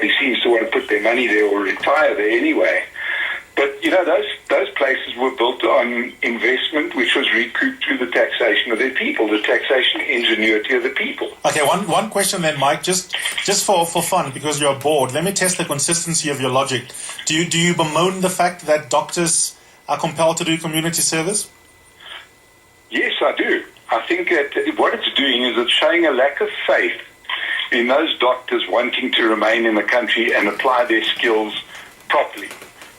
everybody seems to want to put their money there or retire there anyway. But, those places were built on investment which was recouped through the taxation of their people, the taxation ingenuity of the people. Okay, one question then, Mike, just for fun, because you're bored. Let me test the consistency of your logic. Do you bemoan the fact that doctors are compelled to do community service? Yes, I do. I think that what it's doing is it's showing a lack of faith in those doctors wanting to remain in the country and apply their skills properly.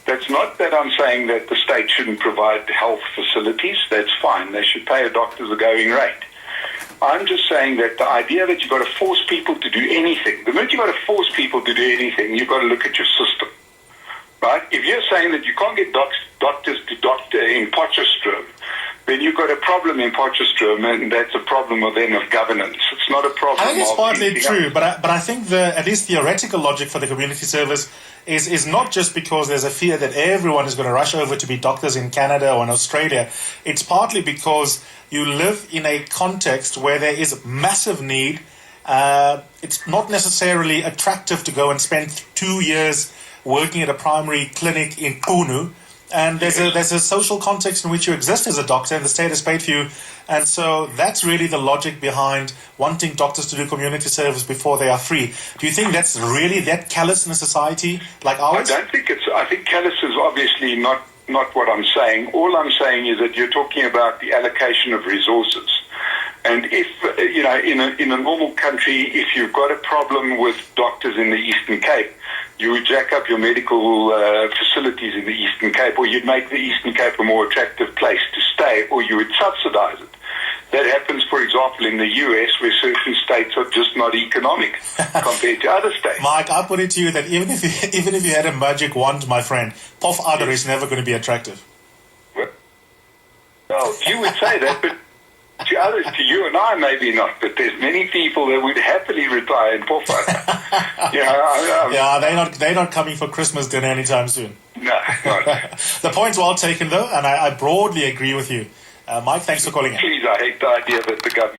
That's not that I'm saying that the state shouldn't provide health facilities. That's fine. They should pay a doctor the going rate. I'm just saying that the idea that you've got to force people to do anything, the minute you've got to force people to do anything, you've got to look at your system. Right? If you're saying that you can't get doctors to doctor in Potchefstroom, then you've got a problem in Potchefstroom, and that's a problem of governance. It's not a problem. I think it's partly true, but I think at least theoretical logic for the community service is not just because there's a fear that everyone is going to rush over to be doctors in Canada or in Australia. It's partly because you live in a context where there is massive need. It's not necessarily attractive to go and spend 2 years working at a primary clinic in Punu. And there's a social context in which you exist as a doctor, and the state has paid for you. And so that's really the logic behind wanting doctors to do community service before they are free. Do you think that's really that callous in a society like ours? I don't think I think callous is obviously not what I'm saying. All I'm saying is that you're talking about the allocation of resources. And if, in a normal country, if you've got a problem with doctors in the Eastern Cape, you would jack up your medical facilities in the Eastern Cape, or you'd make the Eastern Cape a more attractive place to stay, or you would subsidize it. That happens, for example, in the US, where certain states are just not economic compared to other states. Mike, I put it to you that even if you had a magic wand, my friend, Pof Adder is never going to be attractive. Well, you would say that, but to others, to you and I, maybe not, but there's many people that would happily retire in Pof Adder. They're not coming for Christmas dinner anytime soon. No, not. The point's well taken, though, and I broadly agree with you. Mike, thanks for calling in. Please, I hate the idea that the government